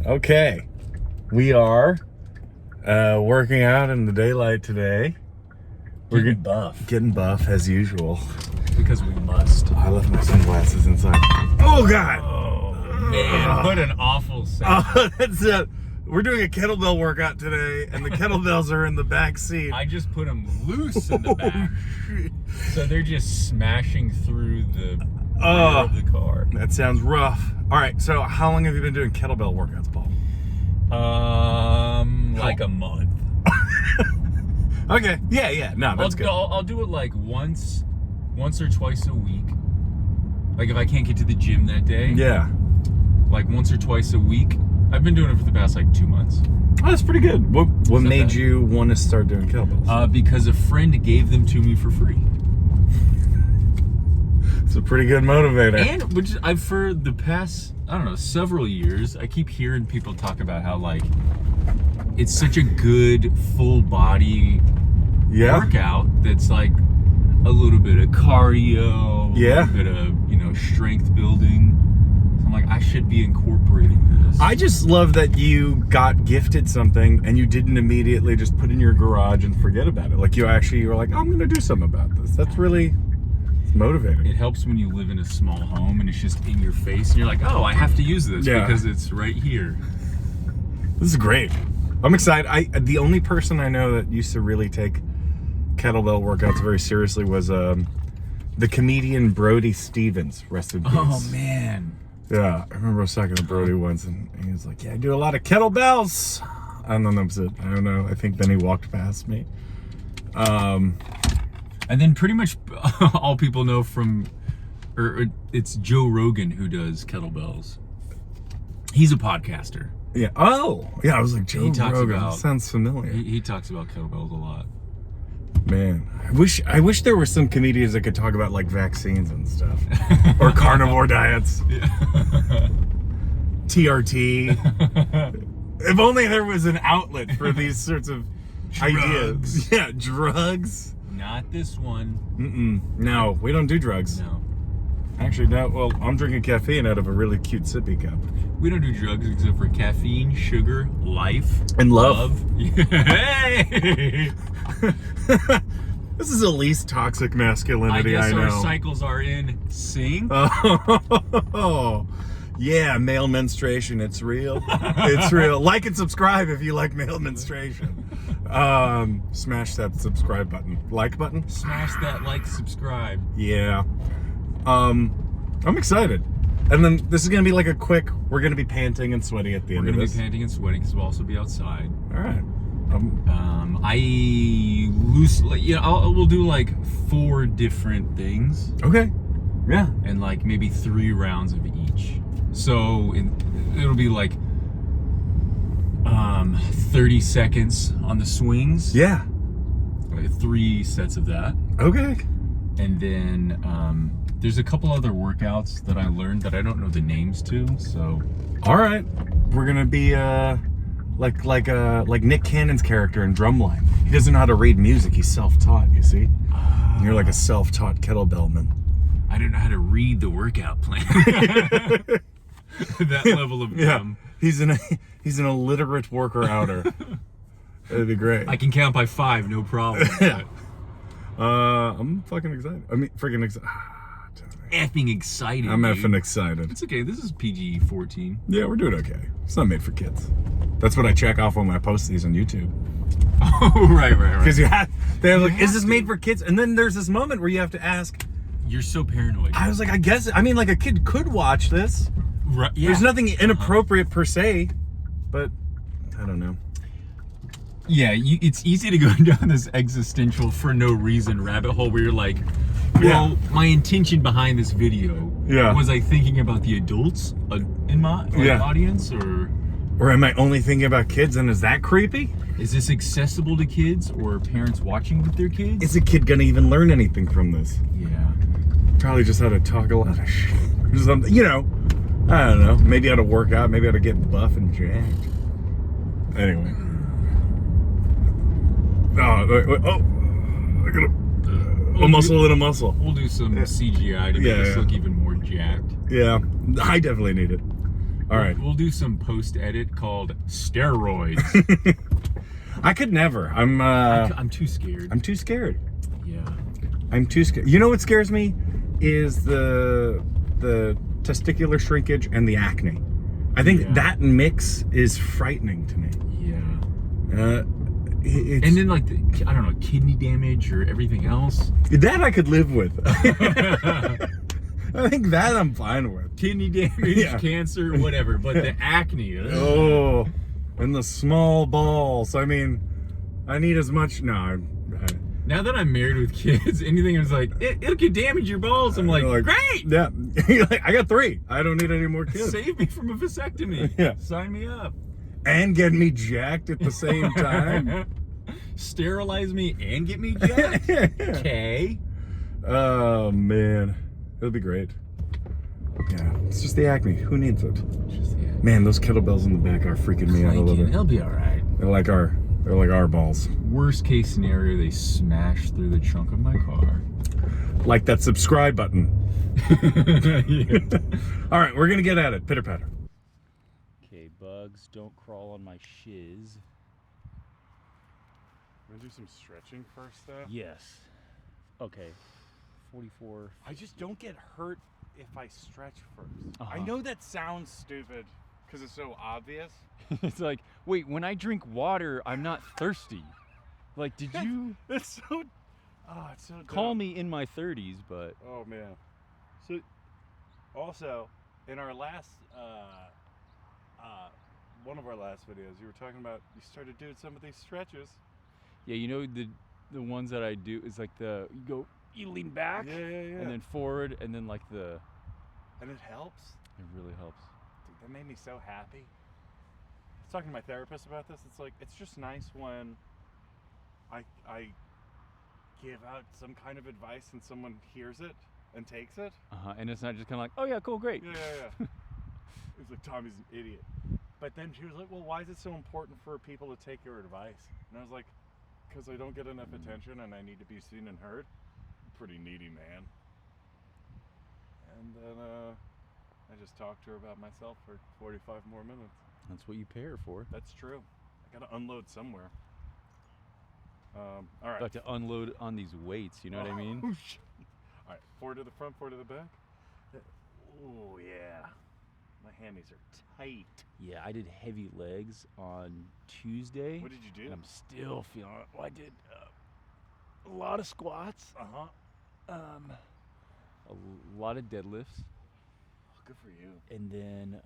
Okay, we are working out in the daylight today. We're getting buff as usual. Because we must. I left my sunglasses inside. Oh God! Oh man, what an awful sound. We're doing a kettlebell workout today, and the kettlebells are in the back seat. I just put them loose in the back, so they're just smashing through the rear of the car. That sounds rough. All right, so how long have you been doing kettlebell workouts, Paul? Like a month. Okay, yeah, no, that's good. I'll do it like once or twice a week. Like if I can't get to the gym that day. Yeah. Like once or twice a week. I've been doing it for the past like 2 months. Oh, that's pretty good. What made you want to start doing kettlebells? Because a friend gave them to me for free. It's a pretty good motivator. And which I've for the past, I don't know, several years, I keep hearing people talk about how like it's such a good full body workout that's like a little bit of cardio, a little bit of, strength building. So I'm like, I should be incorporating this. I just love that you got gifted something and you didn't immediately just put it in your garage and forget about it. Like you were like, I'm going to do something about this. That's really motivating. It helps when you live in a small home and it's just in your face and you're like, oh, I have to use this because it's right here. This is great. I'm excited. The only person I know that used to really take kettlebell workouts very seriously was the comedian Brody Stevens, rest in peace. Oh man. Yeah, I remember I was talking to Brody once and he was like, yeah, I do a lot of kettlebells. And then that was it. I don't know. I think then he walked past me. And then pretty much all people know it's Joe Rogan who does kettlebells. He's a podcaster. Yeah. Oh, yeah. I was like, Joe Rogan. Sounds familiar. He talks about kettlebells a lot. Man, I wish there were some comedians that could talk about like vaccines and stuff, or carnivore diets. TRT. If only there was an outlet for these sorts of ideas. Yeah, drugs. Not this one. No, we don't do drugs. No. Actually, no. Well, I'm drinking caffeine out of a really cute sippy cup. We don't do drugs except for caffeine, sugar, life, and love. Hey! This is the least toxic masculinity I know. Our cycles are in sync. Oh, yeah, male menstruation. It's real. It's real. Like and subscribe if you like male menstruation. Smash that subscribe button. Like button? Smash that like, subscribe. Yeah. I'm excited. And then this is going to be like we're going to be panting and sweaty at the end of this. We're going to be panting and sweating because we'll also be outside. All right. We'll do like 4 different things. Okay. Yeah. And like maybe 3 rounds of each. So it'll be like 30 seconds on the swings. Yeah. Like 3 sets of that. Okay. And then there's a couple other workouts that I learned that I don't know the names to. So. All right. We're gonna be like Nick Cannon's character in Drumline. He doesn't know how to read music. He's self-taught. You see. And you're like a self-taught kettlebellman. I don't know how to read the workout plan. That level of dumb. He's an illiterate worker outer. That'd be great. I can count by 5, no problem. Yeah. I'm fucking excited. I mean, freaking excited. Effing excited. I'm effing excited. It's okay. This is PG-14. Yeah, we're doing okay. It's not made for kids. That's what I check off when I post these on YouTube. Oh, right. Because they're like, is this made for kids? And then there's this moment where you have to ask. You're so paranoid. I was like, like a kid could watch this. Right. Yeah. There's nothing inappropriate per se, but I don't know. Yeah, it's easy to go down this existential for no reason rabbit hole where you're like, well, my intention behind this video was I thinking about the adults in my audience, or am I only thinking about kids, and is that creepy? Is this accessible to kids or parents watching with their kids? Is a kid gonna even learn anything from this? Yeah. Probably just how to talk a lot of shit or something. I don't know. Maybe how to work out. Maybe how to get buff and jacked. Anyway. I gotta a muscle in a muscle. We'll do some CGI to make us look even more jacked. Yeah, I definitely need it. All right. We'll do some post-edit called steroids. I could never. I'm too scared. I'm too scared. Yeah. I'm too scared. You know what scares me is the testicular shrinkage and the acne. I think that mix is frightening to me. Yeah. And then like I don't know, kidney damage or everything else. That I could live with. I think that I'm fine with. Kidney damage, cancer, whatever. But the acne. Oh, and the small balls. I mean, I need as much. No. Now that I'm married with kids, anything is like, it could damage your balls. I'm like, great. Yeah. I got 3. I don't need any more kids. Save me from a vasectomy. Yeah. Sign me up. And get me jacked at the same time. Sterilize me and get me jacked. Okay. Oh man, it'll be great. Yeah, it's just the acne. Who needs it? Man, those kettlebells in the back are freaking me out a little bit. They'll be all right. They're like our balls. Worst case scenario, they smash through the trunk of my car. Like that subscribe button. Yeah. All right, we're gonna get at it. Pitter patter. Okay, bugs, don't crawl on my shiz. We're gonna do some stretching first, though. Yes. Okay. 44. I just don't get hurt if I stretch first. I Uh-huh. know that sounds stupid because it's so obvious. It's like, wait, when I drink water, I'm not thirsty. Like, did you That's so. Oh, it's so dumb. call me in my 30s, but Oh man. So, also, in our last, one of our last videos, you were talking about you started doing some of these stretches. yeah, you know the ones that I do is like you lean back Yeah. and then forward and then like And it helps. it really helps. Dude, that made me so happy. I was talking to my therapist about this. It's like, it's just nice when I give out some kind of advice and someone hears it and takes it. And it's not just kind of like, oh yeah, cool, great. Yeah. It's like, Tommy's an idiot. But then she was like, well, why is it so important for people to take your advice? And I was like, because I don't get enough attention and I need to be seen and heard. Pretty needy man. And then I just talked to her about myself for 45 more minutes. That's what you pay her for. That's true. I gotta unload somewhere. All right. Like to unload on these weights, you know what I mean? All right, 4 to the front, 4 to the back. Oh yeah, my hammies are tight. Yeah, I did heavy legs on Tuesday. What did you do? And I'm still feeling it. Well, I did a lot of squats, a lot of deadlifts, Oh, good for you. and then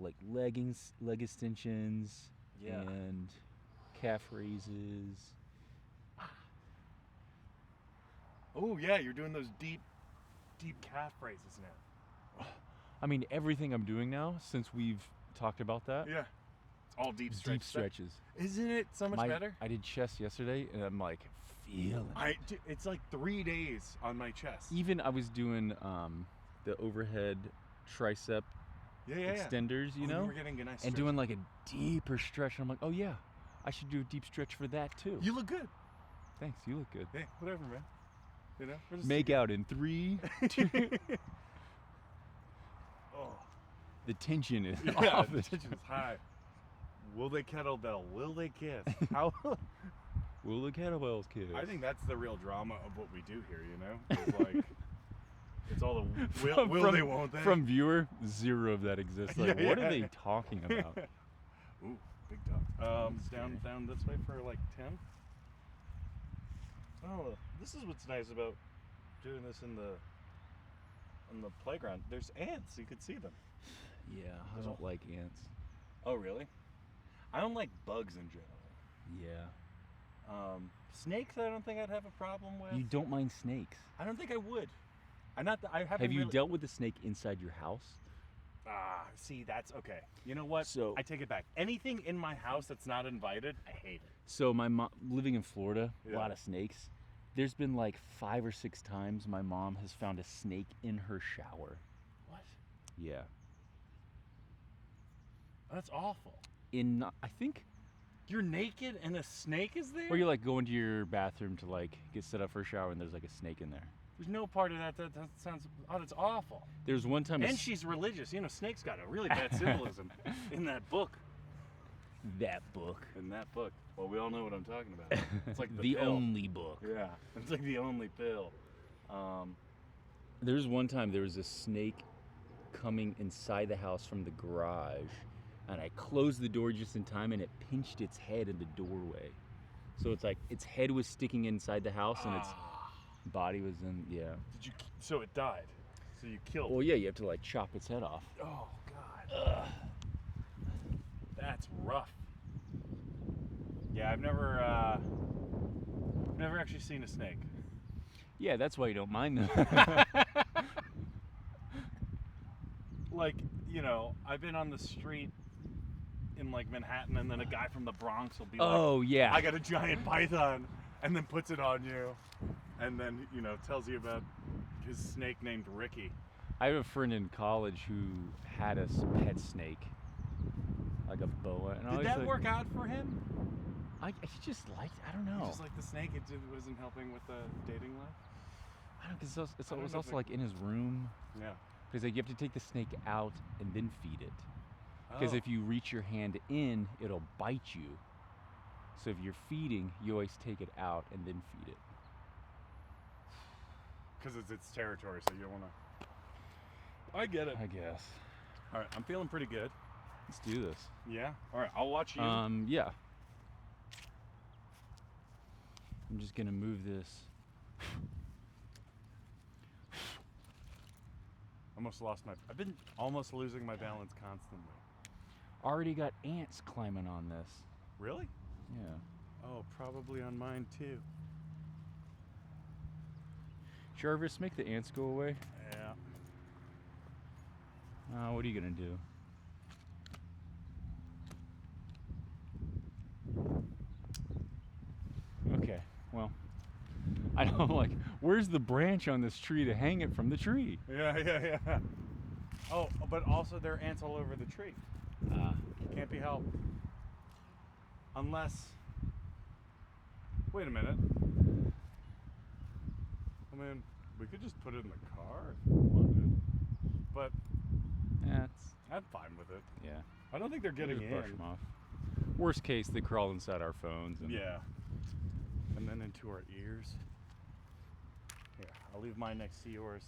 like leg extensions, Yeah. and calf raises. Oh yeah, you're doing those deep calf raises now. I mean, everything I'm doing now since we've talked about that. Yeah. It's all deep stretch Deep stuff. stretches. Isn't it so much better? I did chest yesterday, and I'm like feeling. It's like 3 days on my chest. Even I was doing the overhead tricep Yeah. extenders, you know, We're getting a nice and stretch. doing like a deeper stretch. And I'm like, oh yeah, I should do a deep stretch for that too. You look good. Thanks, you look good. Hey, whatever, man. You know, we're just Make out in 3, 2. Oh. The tension is Yeah, off. the tension is high. Will they kettlebell? Will they kiss? How? Will the kettlebells kiss? I think that's the real drama of what we do here. You know, it's like it's all the will they, won't they? From viewer, 0 of that exists. Like, Yeah, what yeah. are they talking about? Ooh, big dog. Down this way for like 10. Oh, this is what's nice about doing this in the playground. There's ants. You could see them. Yeah, I don't like ants. Oh, really? I don't like bugs in general. Yeah. Snakes, I don't think I'd have a problem with. You don't mind snakes. I don't think I would. I haven't. Have you really... dealt with a snake inside your house? See, that's okay. You know what? So- I take it back. Anything in my house that's not invited, I hate it. So my mom, living in Florida, a Yeah. lot of snakes. There's been like 5 or 6 times my mom has found a snake in her shower. What? Yeah. That's awful. I think, You're naked and a snake is there? or you like go into your bathroom to like get set up for a shower and there's like a snake in there. There's no part of that sounds, oh, that's awful. There's one time. And she's religious. You know, snakes got a really bad symbolism in that book. That book. In that book. Well, we all know what I'm talking about. It's like the pill. only book. Yeah, it's like the only pill. There's one time there was a snake coming inside the house from the garage, and I closed the door just in time, and it pinched its head in the doorway. So it's like its head was sticking inside the house, and its body was in. Yeah. So it died. So you killed. Well, yeah, you have to like chop its head off. Oh God. That's rough. Yeah, I've never actually seen a snake. Yeah, that's why you don't mind them. Like, you know, I've been on the street in like Manhattan, and then a guy from the Bronx will be like, oh yeah, I got a giant python, and then puts it on you, and then, you know, tells you about his snake named Ricky. I have a friend in college who had a pet snake, like a boa. And Did that work out for him? He just liked, I don't know. He just like the snake, it wasn't helping with the dating life? I don't know, because it was also like in his room. Yeah. Because like, you have to take the snake out and then feed it. Because if you reach your hand in, it'll bite you. So if you're feeding, you always take it out and then feed it. Because it's its territory, so you don't want to... I get it. I guess. All right, I'm feeling pretty good. Let's do this. Yeah? All right, I'll watch you. Yeah. I'm just gonna move this. I've been almost losing my balance constantly. Already got ants climbing on this. Really? Yeah. Oh, probably on mine too. Jarvis, make the ants go away. Yeah. What are you gonna do? Okay, well, I don't like, where's the branch on this tree to hang it from the tree? Yeah. Oh, but also there are ants all over the tree. Can't be helped. Unless, wait a minute. I mean, we could just put it in the car if we wanted. But Yeah, I'm fine with it. yeah. I don't think they're getting Just brush in. them off. Worst case, they crawl inside our phones. And Yeah. And then into our ears. Yeah, I'll leave mine next to yours.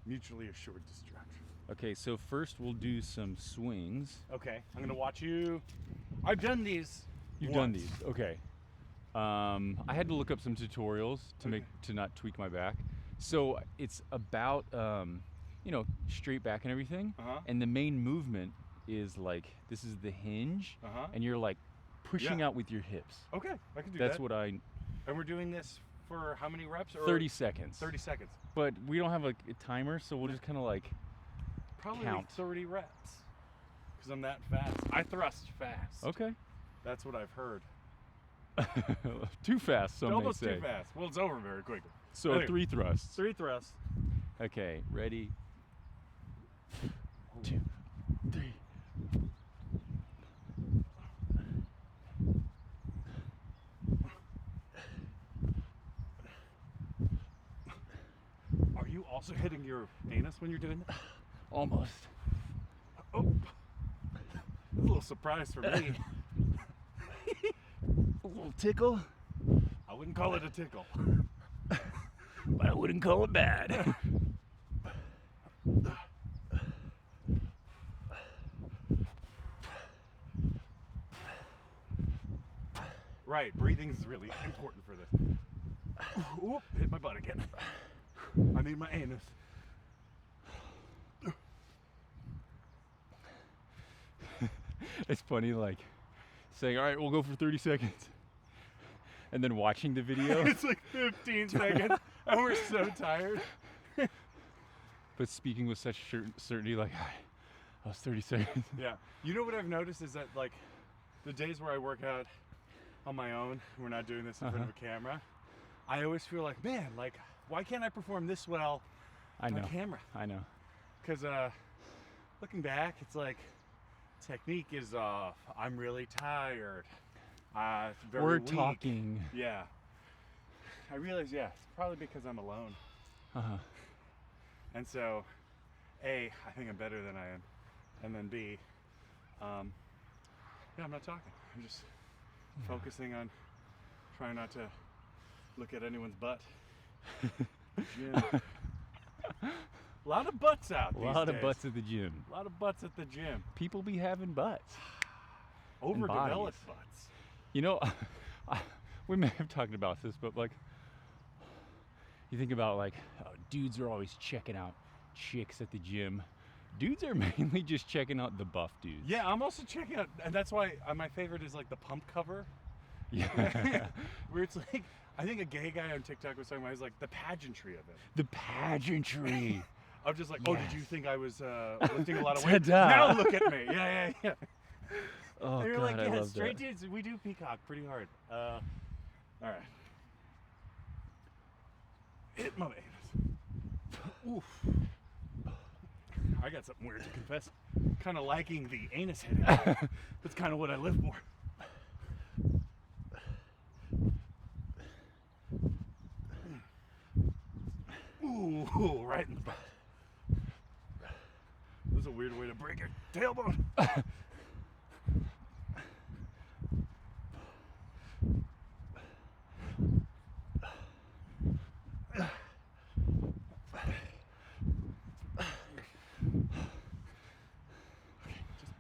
Mutually assured destruction. Okay, so first we'll do some swings. Okay, I'm gonna watch you. I've done these. You've done these, okay. I had to look up some tutorials to not tweak my back. So it's about straight back and everything. And the main movement is like, this is the hinge, and you're like pushing out with your hips. Okay, I can do that. That's what I. And we're doing this for how many reps? Or 30 seconds. 30 seconds. But we don't have a timer, so we'll just kind of like Probably count. 30 reps. Because I'm that fast. I thrust fast. Okay. That's what I've heard. Too fast, some Almost may say. too fast. Well, it's over very quickly. So Anyway, 3 thrusts. 3 thrusts. Okay, ready? 2, 3. Are you also hitting your anus when you're doing that? Almost. Oh. That's a little surprise for me. A little tickle, I wouldn't call it a tickle. but I wouldn't call it bad. Right, breathing is really important for this. Oop, hit my butt again. I need my anus. It's funny, like saying, all right, we'll go for 30 seconds. And then watching the video. It's like 15 seconds, and we're so tired. But speaking with such certainty, like, I was 30 seconds. Yeah. You know what I've noticed is that, like, the days where I work out on my own, we're not doing this in front of a camera, I always feel like, man, like, why can't I perform this well on camera? I know. Because looking back, it's like, technique is off. I'm really tired. It's very We're weak. talking. Yeah. I realize, yeah, it's probably because I'm alone. And so, A, I think I'm better than I am, and then B, yeah, I'm not talking. I'm just focusing on trying not to look at anyone's butt. Gym. A lot of butts out these days. A lot of butts at the gym. A lot of butts at the gym. People be having butts. Overdeveloped butts. You know, we may have talked about this, but like, you think about like, oh, dudes are always checking out chicks at the gym. Dudes are mainly just checking out the buff dudes. Yeah, I'm also checking out, and that's why my favorite is like the pump cover. Yeah. Where it's like, I think a gay guy on TikTok was talking about, he's like, the pageantry of it. The pageantry. I'm just like, oh, did you think I was lifting a lot of weight? Ta-da. Now look at me. Yeah. Oh, and you're God, like, I yeah, love straight that. dudes, we do peacock pretty hard. All right. Hit my anus. Oof. I got something weird to confess. Kind of liking the anus hitting. That's kind of what I live for. Ooh, right in the butt. This is a weird way to break your tailbone.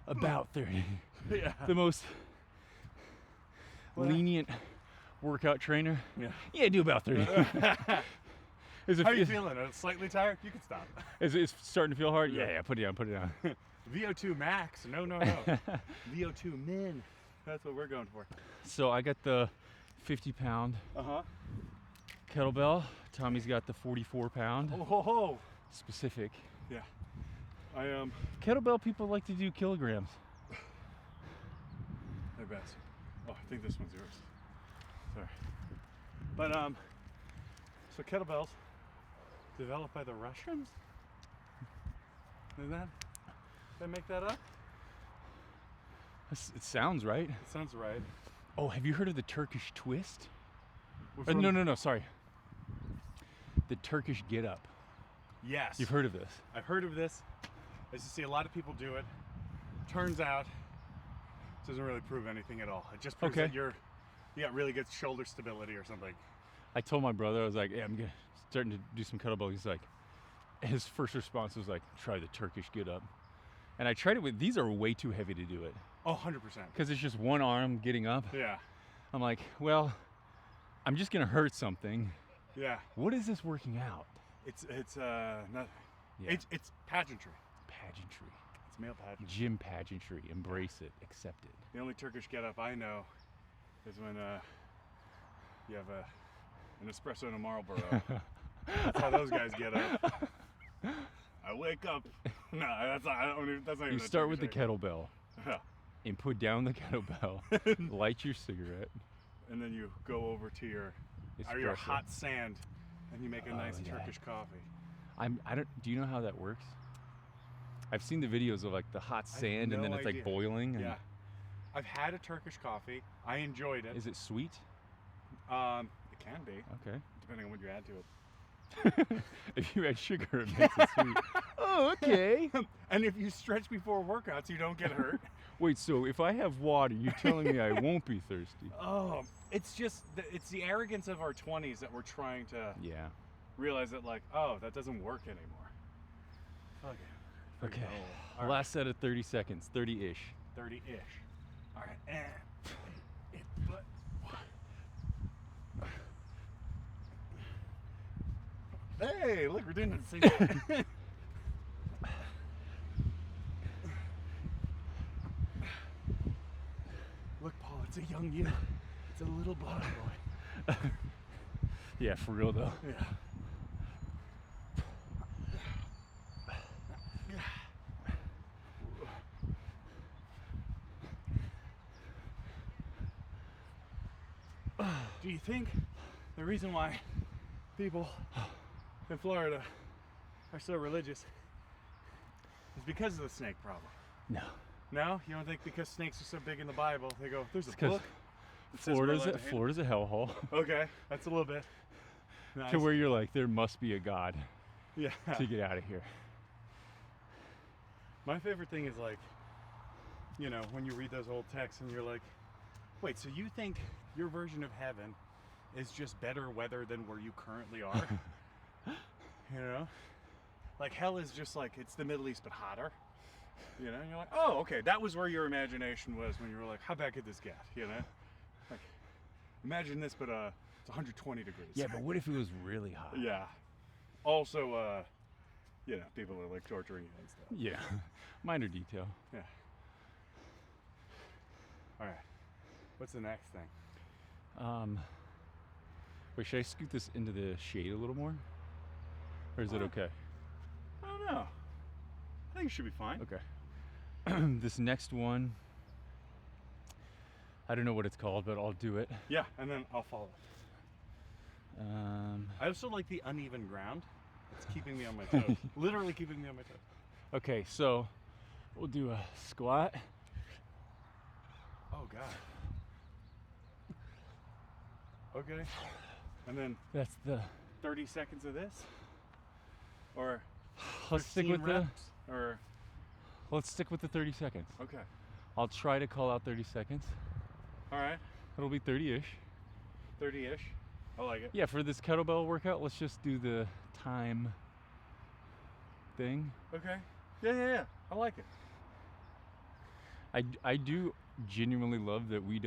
About 30. Yeah. The most lenient workout trainer. Yeah. Do about 30. How are you feeling? Slightly tired? You can stop. Is it starting to feel hard? Yeah, put it down. VO2 max. No. VO2 min. That's what we're going for. So I got the 50-pound kettlebell. Tommy's got the 44-pound. Oh ho ho. Specific. Yeah. Kettlebell people like to do kilograms. They're best. Oh, I think this one's yours. Sorry. But so kettlebells developed by the Russians? Did they make that up? It sounds right. It sounds right. Oh, have you heard of the Turkish twist? From... No, sorry. The Turkish get up. Yes. You've heard of this? I've heard of this. I used to see a lot of people do it. Turns out, it doesn't really prove anything at all. It just proves that you got really good shoulder stability or something. I told my brother, I was like, I'm starting to do some kettlebell. He's like, his first response was like, try the Turkish get up. And I tried it with, these are way too heavy to do it. Oh, 100%. Because it's just one arm getting up. Yeah. I'm like, well, I'm just going to hurt something. Yeah. What is this working out? It's pageantry. Pageantry. It's male pageantry. Gym pageantry. Embrace it. Accept it. The only Turkish get up I know is when you have an espresso and a Marlboro. That's how those guys get up. I wake up. No, that's not even. You start with the kettlebell. And put down the kettlebell. Light your cigarette. And then you go over to your hot sand, and you make a nice Turkish coffee. Do you know how that works? I've seen the videos of like the hot sand and then it's like boiling. Yeah. I've had a Turkish coffee. I enjoyed it. Is it sweet? It can be. Okay. Depending on what you add to it. If you add sugar, it makes it sweet. Oh, okay. And if you stretch before workouts, you don't get hurt. Wait, so if I have water, you're telling me I won't be thirsty? Oh, it's just, it's the arrogance of our 20s that we're trying to realize that, like, oh, that doesn't work anymore. Okay. All right. Last set of 30 seconds, 30-ish. 30-ish. All right. And hey, look, we're doing it at the same time. Look, Paul, it's a young you. It's a little body boy. Yeah, for real though. Yeah. Do you think the reason why people in Florida are so religious is because of the snake problem? No. No? You don't think because snakes are so big in the Bible, they go, there's a book? Florida's a hellhole. Okay, that's a little bit. Nice. to where you're like, there must be a God Yeah. to get out of here. My favorite thing is like, you know, when you read those old texts and you're like, wait, so you think your version of heaven is just better weather than where you currently are? You know? Like hell is just like, it's the Middle East but hotter. You know, and you're like, oh, okay, that was where your imagination was when you were like, how bad could this get? You know? Like, imagine this, but it's 120 degrees. Yeah, but what if it was really hot? Yeah. Also, you know, people are like torturing you and stuff. Yeah, minor detail. Yeah. All right. What's the next thing? Wait, should I scoot this into the shade a little more? Or is it okay? I don't know. I think it should be fine. Okay. This next one, I don't know what it's called, but I'll do it. Yeah, and then I'll follow. I also like the uneven ground. It's keeping me on my toes. Literally keeping me on my toes. Okay, so we'll do a squat. Oh, God. Okay. And then That's the. 30 seconds of this? Or Let's stick 15 with reps? Or Let's stick with the 30 seconds. okay. I'll try to call out 30 seconds. All right. It'll be 30-ish. 30-ish. I like it. Yeah, for this kettlebell workout, let's just do the time thing. Okay. Yeah. I like it. I do genuinely love that we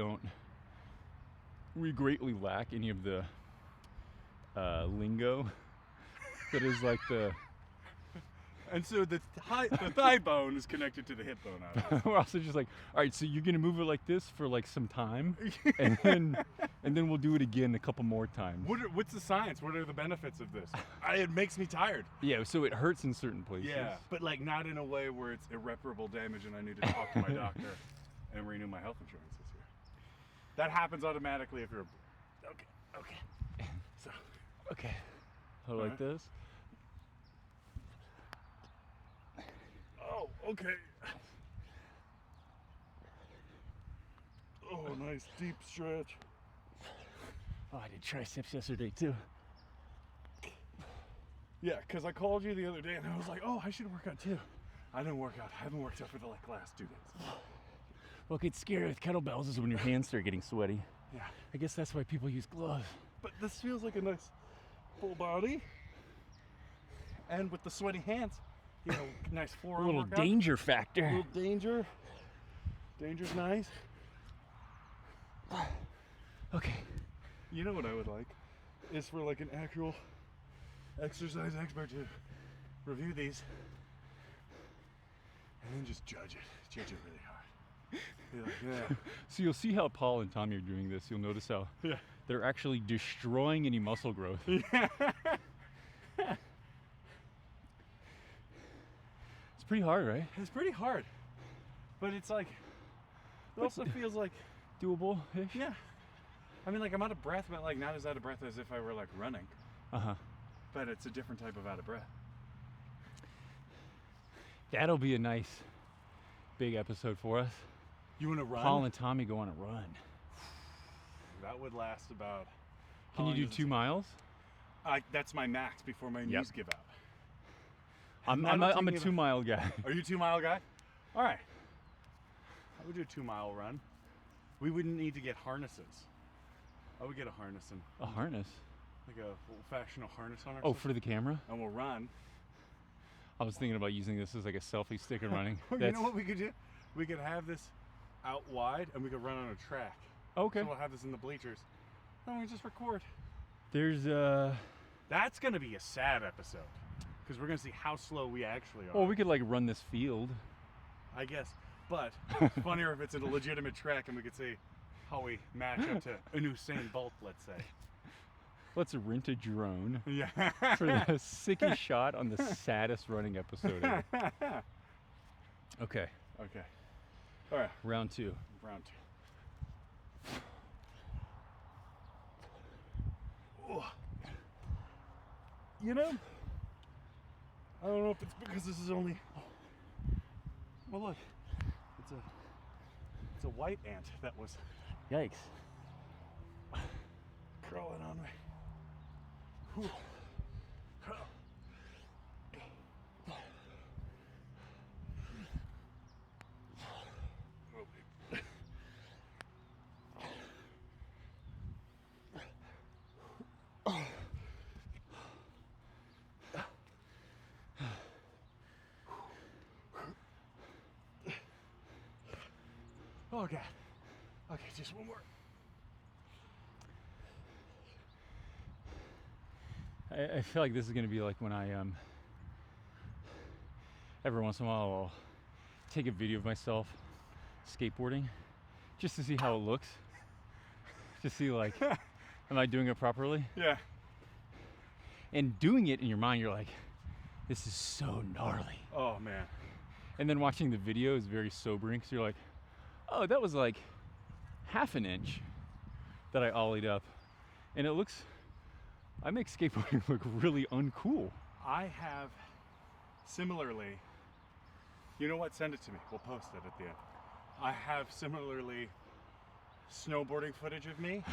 greatly lack any of the lingo that is like the. And so the thigh bone is connected to the hip bone. We're also just like, all right, so you're gonna move it like this for like some time, and then we'll do it again a couple more times. What's the science? What are the benefits of this? It makes me tired. Yeah, so it hurts in certain places. Yeah, but like not in a way where it's irreparable damage and I need to talk to my doctor and renew my health insurance this year. That happens automatically if you're. Okay. So. Okay. I like this. Oh, okay. Oh, nice deep stretch. Oh, I did triceps yesterday too. Yeah, because I called you the other day and I was like, oh, I should work out too. I didn't work out. I haven't worked out for the last 2 days. What gets scary with kettlebells is when your hands start getting sweaty. Yeah. I guess that's why people use gloves. But this feels like a nice full body. And with the sweaty hands, you know, nice A forearm little workout. danger factor. A little danger. Danger's nice. Okay. You know what I would like is for like an actual exercise expert to review these and then just judge it really hard. Be like, yeah. So you'll see how Paul and Tommy are doing this. You'll notice how Yeah. they're actually destroying any muscle growth. It's pretty hard, right? It's pretty hard, but it's like, it also feels like, Doable-ish? yeah. I mean, like I'm out of breath, but like not as out of breath as if I were like running, Uh-huh. but it's a different type of out of breath. That'll be a nice big episode for us. You want to run? Paul and Tommy go on a run. That would last about. Can you do 2 miles? That's my max before my knees give out. I'm a thinking about- 2 mile guy. Are you a 2 mile guy? All right. I would do a 2 mile run. We wouldn't need to get harnesses. I would get a harness and A harness? like a old-fashioned harness on Oh, ourselves. for the camera? And we'll run. I was thinking about using this as like a selfie stick and running. You know what we could do? We could have this out wide and we could run on a track. Okay. So we'll have this in the bleachers. Then we just record. There's That's gonna be a sad episode because we're gonna see how slow we actually are. Well, we could like run this field. I guess. But it's funnier if it's in a legitimate track and we could see how we match up to an Usain Bolt, let's say. Let's rent a drone Yeah. for the sickest shot on the saddest running episode ever. Okay, Okay. All right. round 2. Round 2. Oh. You know, I don't know if it's because this is only. Well, look, it's a white ant that was Yikes. crawling on me. Oh God. Okay, just one more. I feel like this is gonna be like when I every once in a while I'll take a video of myself skateboarding just to see how it looks. To see like, am I doing it properly? Yeah. And doing it in your mind, you're like, this is so gnarly. Oh man. And then watching the video is very sobering because you're like, oh, that was like half an inch that I ollied up. And it looks, I make skateboarding look really uncool. I have similarly, you know what? Send it to me. We'll post it at the end. I have similarly snowboarding footage of me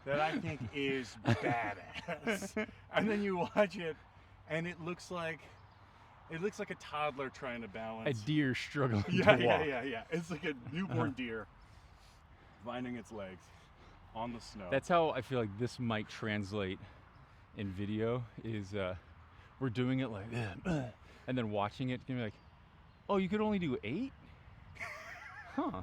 that I think is badass. And then you watch it and it looks like a toddler trying to balance. A deer struggling to walk. Yeah. It's like a newborn deer finding its legs on the snow. That's how I feel like this might translate in video is we're doing it like and then watching it gonna be like, oh, you could only do 8? Huh.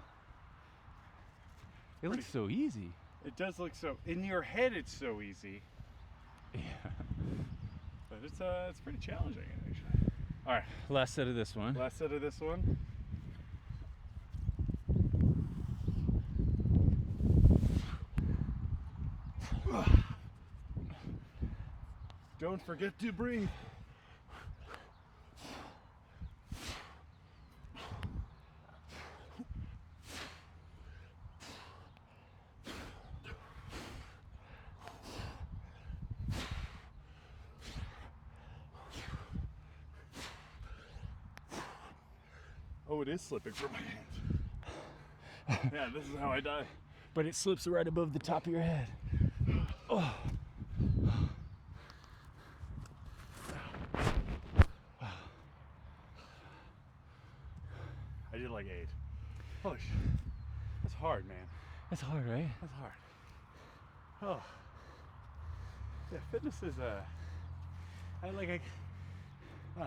It looks so easy. It does look so, in your head it's so easy. Yeah. But it's pretty challenging actually. All right. Last set of this one. Last set of this one. Don't forget to breathe. Oh, it is slipping from my hands. Yeah, this is how I die. But it slips right above the top of your head. Oh. I did like 8. Holy shit. That's hard, man. That's hard, right? That's hard. Oh. Yeah, fitness is I don't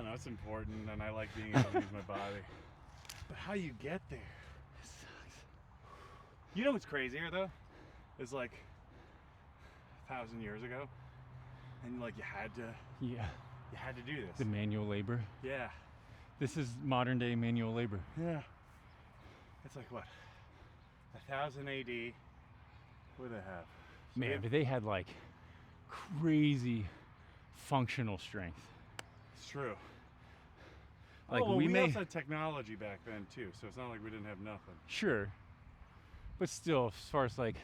know, it's important and I like being able to use my body. But how you get there? It sucks. You know what's crazier though? Is like 1,000 years ago. And like you had to do this. The manual labor. Yeah. This is modern day manual labor. Yeah. It's like what? 1000 AD. What do they have? So Man, but they had like crazy functional strength. it's true. Like we may also had technology back then too, so it's not like we didn't have nothing. sure, but still, as far as like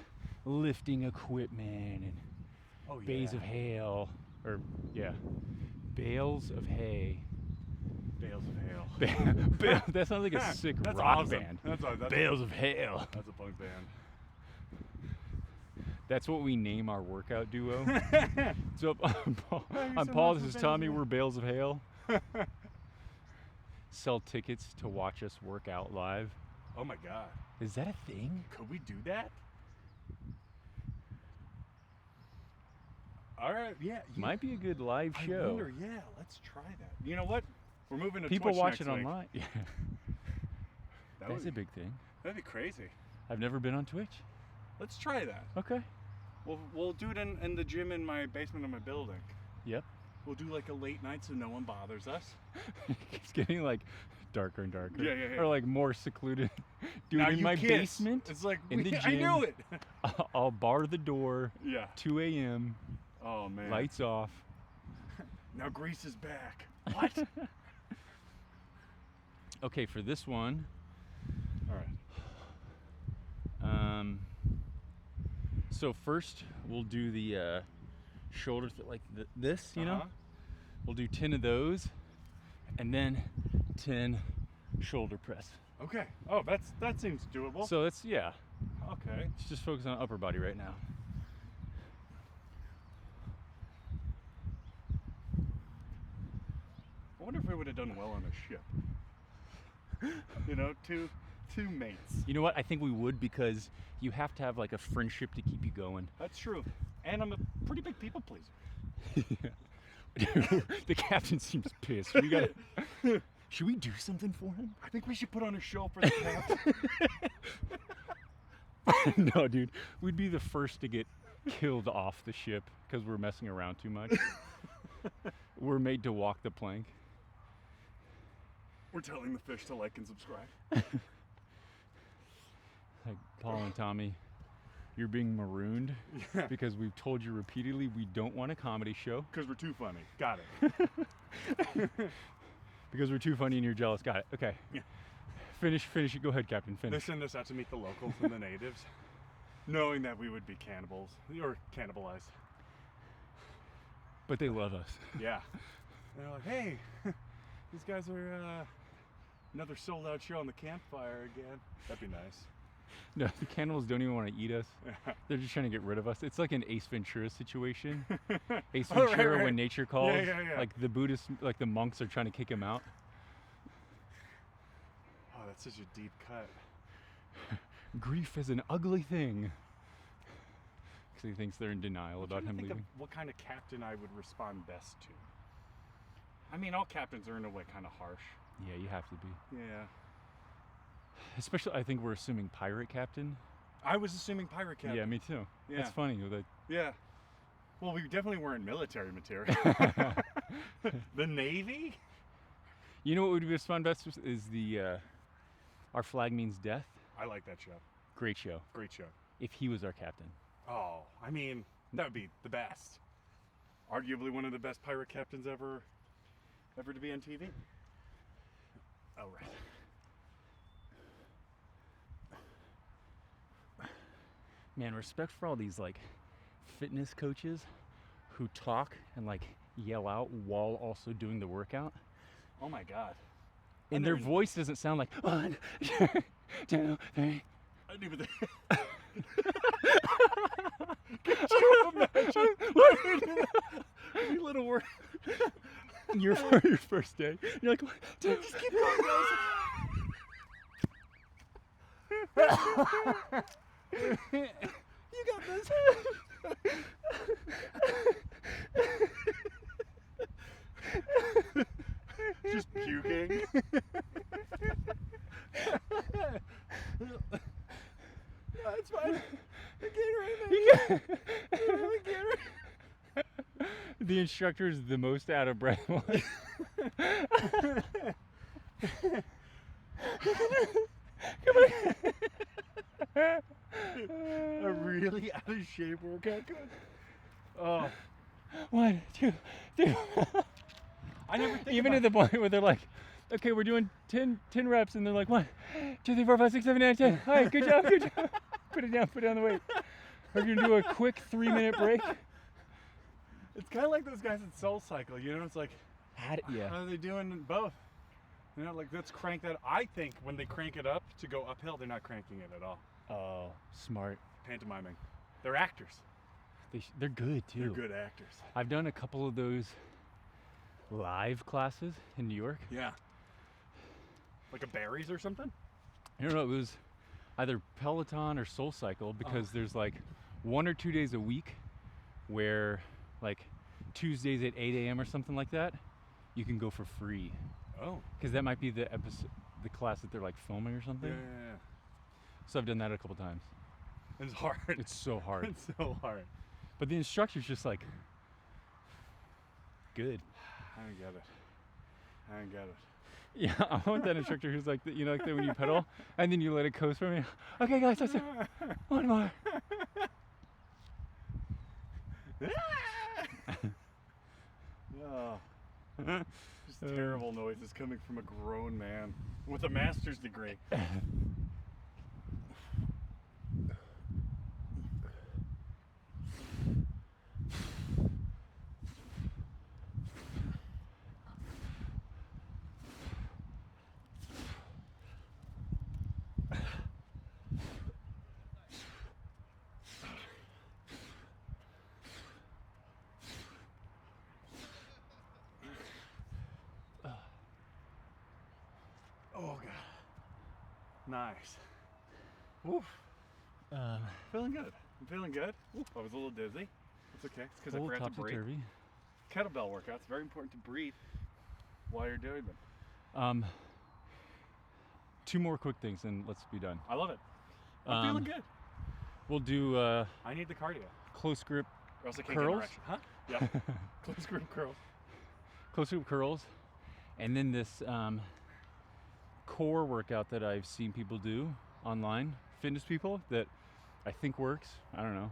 lifting equipment and bays of hail, or bales of hay. Bales of hail. That sounds like a sick That's rock awesome. band. That's Bales of hail. That's a punk band. That's what we name our workout duo. So I'm Paul. Thank you I'm so Paul. much This for is Tommy. being here. We're Bales of Hail. Sell tickets to watch us work out live. Oh my god. Is that a thing? Could we do that? All right, yeah. Might be a good live I show. wonder, yeah, let's try that. You know what? We're moving to People Twitch watch next it week. online. Yeah, that's a big thing. That'd be crazy. I've never been on Twitch. Let's try that. Okay. We'll do it in the gym in my basement of my building. Yep. We'll do like a late night so no one bothers us. It's getting like darker and darker. Yeah. Or like more secluded. Dude, Now in you my kiss. basement, It's like in the I gym. knew it. I'll bar the door. Yeah. 2 a.m. Oh man. Lights off. Now Grease is back. What? Okay, for this one, All right. so first we'll do the shoulder like this, you know. Uh-huh. We'll do 10 of those, and then 10 shoulder press. Okay. Oh, that seems doable. So let's okay. let's just focus on upper body right now. wonder if we would have done well on a ship. You know, two mates. You know what? I think we would, because you have to have like a friendship to keep you going. That's true. And I'm a pretty big people pleaser. The captain seems pissed. We gotta. Should we do something for him? I think we should put on a show for the captain. No, dude. We'd be the first to get killed off the ship because we're messing around too much. We're made to walk the plank. We're telling the fish to like and subscribe. Like, Paul and Tommy, you're being marooned because we've told you repeatedly we don't want a comedy show. Because we're too funny. Got it. Because we're too funny and you're jealous. Got it. Okay. Yeah. Finish. Go ahead, Captain. They Finish. send us out to meet the locals and the natives, knowing that we would be cannibals or cannibalized. But they love us. Yeah. And they're like, hey, these guys are another sold out show on the campfire again. That'd be nice. No, the cannibals don't even want to eat us. They're just trying to get rid of us. It's like an Ace Ventura situation. Ace Ventura, right. When nature calls. Yeah. Like the Buddhists, like the monks are trying to kick him out. Oh, that's such a deep cut. Grief is an ugly thing. Because he thinks they're in denial about him leaving. What kind of captain I would respond best to? I mean, all captains are in a way kind of harsh. Yeah, you have to be. Yeah. Especially, I think we're assuming pirate captain. I was assuming pirate captain. Yeah, me too. Yeah. That's funny. That Yeah. Well, we definitely weren't military material. The Navy? You know what would respond best is the Our Flag Means Death. I like that show. Great show. Great show. If he was our captain. Oh, I mean, that would be the best. Arguably one of the best pirate captains ever to be on TV. Oh, right. Man, respect for all these like fitness coaches who talk and like yell out while also doing the workout. Oh my God. And their voice doesn't sound like 1, 2, 3. I didn't even think. Could you imagine? Any little word. Your first day. You're like, dude, just keep going, guys. You got this. Just puking. No, it's fine. The instructor is the most out of breath one. Come on. A really out of shape workout coach. Oh. 1, 2, 3. I never think Even about to the point where they're like, okay, we're doing 10 reps, and they're like, 1, 2, 3, 4, 5, 6, 7, 8, 10. All right, good job. Put it down the weight. We're gonna do a quick 3-minute break. It's kind of like those guys at Soul Cycle, you know? It's like, how Yeah. are they doing both? You know, like, let's crank that. I think when they crank it up to go uphill, they're not cranking it at all. Oh, smart. Pantomiming. They're actors. They're good too. They're good actors. I've done a couple of those live classes in New York. Yeah. Like a Barry's or something? I don't know, it was either Peloton or Soul Cycle, because there's like 1 or 2 days a week where like Tuesdays at 8 a.m. or something like that, you can go for free. Oh. Because that might be the class that they're like filming or something. Yeah. So I've done that a couple times. It's hard. It's so hard. It's so hard. But the instructor's just like, good. I don't get it. Yeah, I want that instructor who's like, you know, like when you pedal and then you let it coast for me. Okay, guys, that's it. 1 more. Oh. Just terrible noises coming from a grown man with a master's degree. Nice. Oof. Feeling good. I'm feeling good. Oof, I was a little dizzy. It's okay. It's because I forgot to breathe. Topsy-turvy. Kettlebell workouts. Very important to breathe while you're doing them. 2 more quick things and let's be done. I love it. I'm feeling good. We'll do I need the cardio. close grip Or else I can't curls. get an erection. Huh? Yeah. Close grip curls. Close grip curls, and then this core workout that I've seen people do online, fitness people, that I think works. I don't know.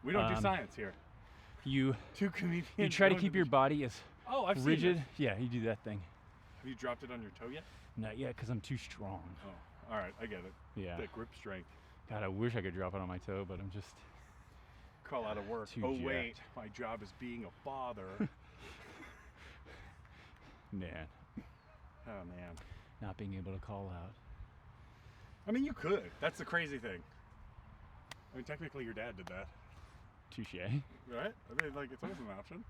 We don't do science here. You 2 comedians. you try to keep your body as I've rigid. seen this. Yeah, you do that thing. Have you dropped it on your toe yet? Not yet, because I'm too strong. Oh, all right. I get it. Yeah. That grip strength. God, I wish I could drop it on my toe, but I'm just Call out of work. Too Oh jacked. wait, my job is being a father. man, Oh man. not being able to call out. I mean, you could. That's the crazy thing. I mean, technically, your dad did that, Touche. right? I mean, like, it's always an option.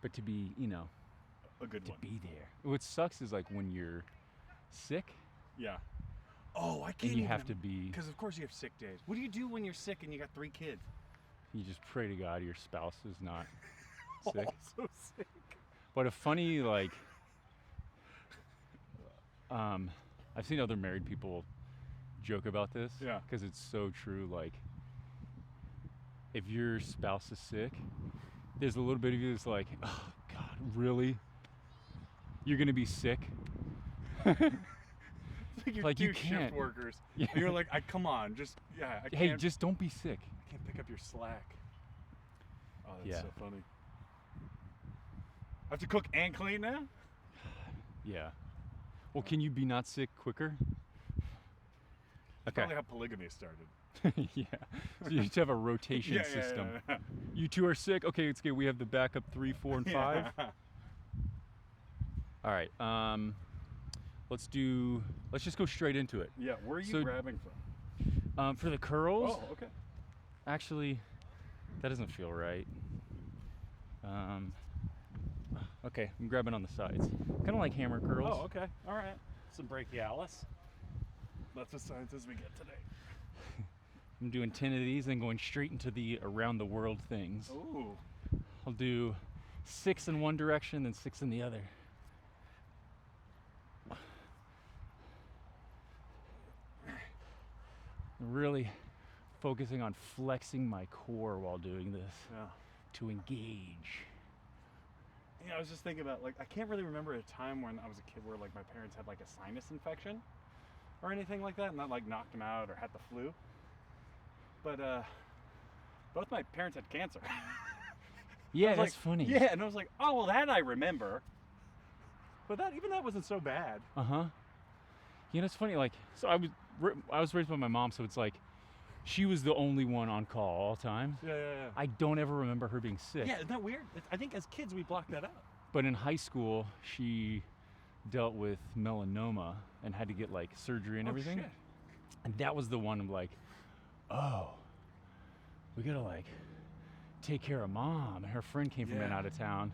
But to be, A good to one. be there. What sucks is like when you're sick Yeah. Oh, I can't. and you have to be. Because of course you have sick days. What do you do when you're sick and you got 3 kids? You just pray to God your spouse is not sick. Oh, so sick. But a funny I've seen other married people joke about this. Yeah. Because it's so true. Like, if your spouse is sick, there's a little bit of you that's like, oh God, really? You're gonna be sick? It's like you're Like, 2 you shift can't. workers. Yeah. And you're like, come on, just I Hey, can't. just don't be sick. I can't pick up your slack. Oh, that's Yeah. so funny. I have to cook and clean now? Yeah. Well, can you be not sick quicker? That's probably how polygamy started. Yeah. So you have to have a rotation Yeah, system. yeah. You 2 are sick. Okay, it's good. We have the backup 3, 4, and 5. Yeah. All right. Let's just go straight into it. Yeah, where are you So- grabbing from? For the curls, Oh, okay. actually, that doesn't feel right. Okay, I'm grabbing on the sides. Kind of like hammer curls. Oh, okay. All right. Some brachialis. That's as science as we get today. I'm doing 10 of these and going straight into the around the world things. Ooh. I'll do 6 in one direction, then 6 in the other. Really focusing on flexing my core while doing this Yeah. to engage. Yeah, I was just thinking about, like, I can't really remember a time when I was a kid where, like, my parents had, like, a sinus infection or anything like that, and that, like, knocked them out or had the flu. But, both my parents had cancer. Yeah, I was that's like, funny. Yeah, and I was like, oh, well, that I remember. But even that wasn't so bad. Uh-huh. You know, it's funny, like, so I was raised by my mom, so it's like she was the only one on call all the time. Yeah. I don't ever remember her being sick. Yeah, isn't that weird? I think as kids we blocked that out. But in high school, she dealt with melanoma and had to get like surgery and everything. Shit. And that was the one I'm like, oh, we gotta like take care of mom. And her friend came from Yeah. out of town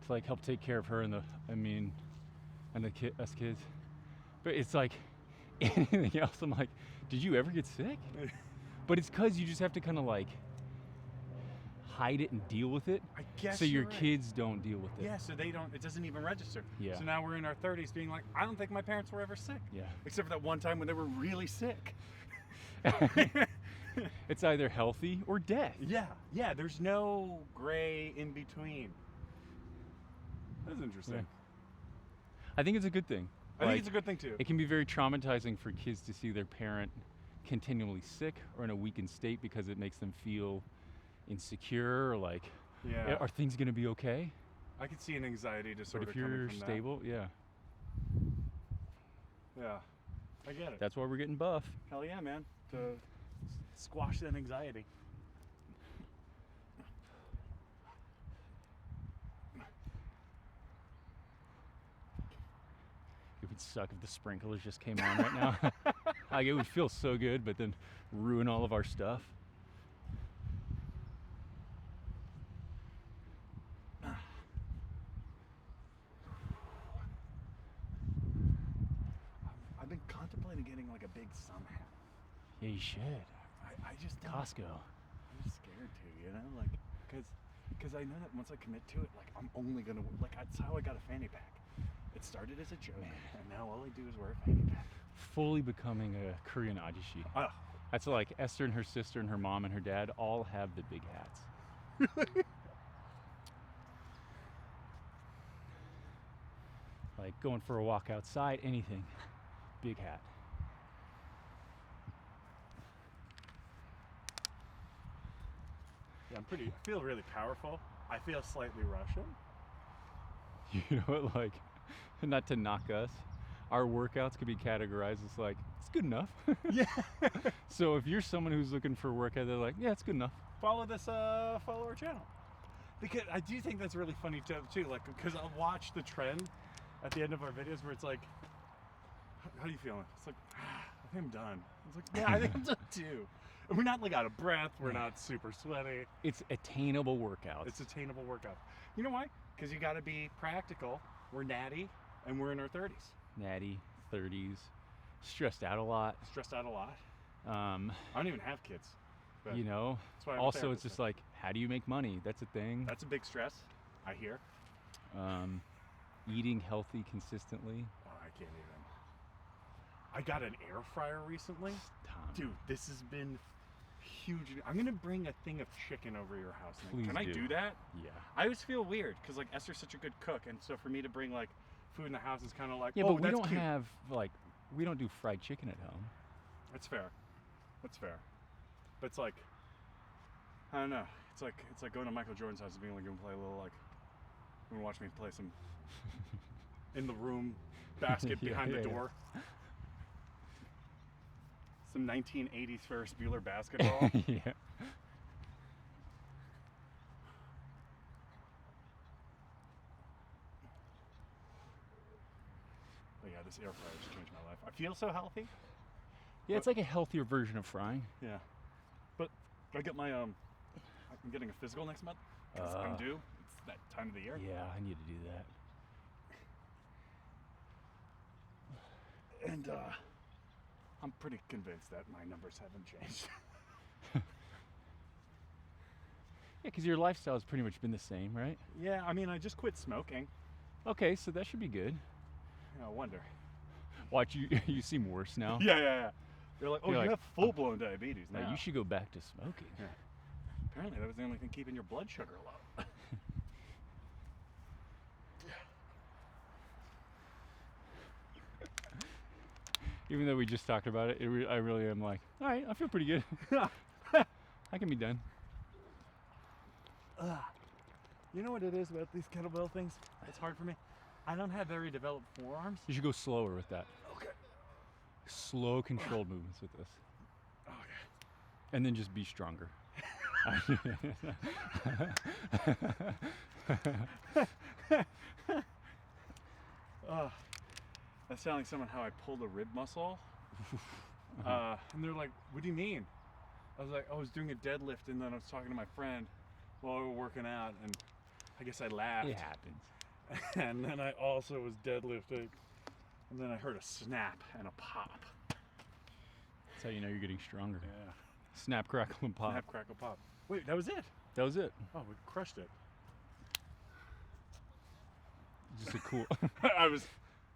to like help take care of her and us kids. But it's like anything else, I'm like, did you ever get sick? But it's because you just have to kind of like hide it and deal with it. I guess so your you're right. kids don't deal with it. Yeah, so it doesn't even register. Yeah. So now we're in our 30s being like, I don't think my parents were ever sick. Yeah. Except for that one time when they were really sick. It's either healthy or death. Yeah, there's no gray in between. That's interesting. Yeah. I think it's a good thing. I think it's a good thing too. It can be very traumatizing for kids to see their parent continually sick or in a weakened state because it makes them feel insecure or like, Yeah. are things going to be okay? I could see an anxiety But disorder if you're coming from stable, yeah. that. Yeah. I get it. That's why we're getting buff. Hell yeah, man. To squash that anxiety. It would suck if the sprinklers just came on right now. Like, it would feel so good, but then ruin all of our stuff. I've been contemplating into getting like a big somehow. Yeah, you should. I just don't. Costco. I'm just scared to, you know, like, because I know that once I commit to it, like, I'm only gonna, like, that's how I got a fanny pack. It started as a joke, and now all I do is wear a fanny pack. Fully becoming a Korean ajashi. Oh. That's like Esther and her sister and her mom and her dad all have the big hats. Like going for a walk outside, anything, big hat. Yeah, I feel really powerful. I feel slightly Russian. You know what, like, not to knock us, our workouts could be categorized as like, it's good enough. Yeah. So if you're someone who's looking for a workout, they're like, yeah, it's good enough. Follow our channel. Because I do think that's really funny too, like, because I'll watch the trend at the end of our videos where it's like, how are you feeling? It's like, I think I'm done. It's like, yeah, I think I'm done too. And we're not like out of breath, we're not super sweaty. It's attainable workouts. It's attainable workout. You know why? Because you gotta be practical. We're natty and we're in our 30s. Natty, 30s, stressed out a lot. I don't even have kids. You know, also it's just like, how do you make money? That's a thing. That's a big stress, I hear. Eating healthy consistently. Oh, I can't even. I got an air fryer recently. Dude, this has been huge. I'm gonna bring a thing of chicken over your house. Please Can I do that? Yeah. I always feel weird because like Esther's such a good cook, and so for me to bring like food in the house is kind of like, yeah, oh, but we that's don't cute. have like, we don't do fried chicken at home. That's fair. That's fair. But it's like, I don't know. It's like going to Michael Jordan's house and being like, gonna play a little like, gonna watch me play some in the room basket behind the door. Some 1980s Ferris Bueller basketball. Yeah. But yeah, this air fryer just changed my life. I feel so healthy. Yeah, it's like a healthier version of frying. Yeah. But I get my I'm getting a physical next month because I'm due. It's that time of the year. Yeah, I need to do that. And I'm pretty convinced that my numbers haven't changed. Yeah, because your lifestyle's pretty much been the same, right? Yeah, I mean, I just quit smoking. Okay, so that should be good. I wonder. Watch, you seem worse now. Yeah. They're like, oh, You're you like, have full-blown diabetes now. Now you should go back to smoking. Yeah. Apparently that was the only thing keeping your blood sugar low. Even though we just talked about it, I really am like, all right, I feel pretty good. I can be done. You know what it is about these kettlebell things? It's hard for me. I don't have very developed forearms. You should go slower with that. Okay. Slow, controlled movements with this. Okay. And then just be stronger. That's telling someone how I pulled a rib muscle. And they're like, what do you mean? I was like, I was doing a deadlift and then I was talking to my friend while we were working out and I guess I laughed. It happens. And then I also was deadlifting and then I heard a snap and a pop. That's how you know you're getting stronger. Yeah. Snap, crackle, and pop. Snap, crackle, pop. Wait, that was it? That was it. Oh, we crushed it. Just a cool.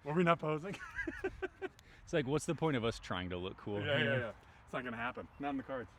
Were we not posing? It's like, what's the point of us trying to look cool? Yeah. It's not gonna happen. Not in the cards.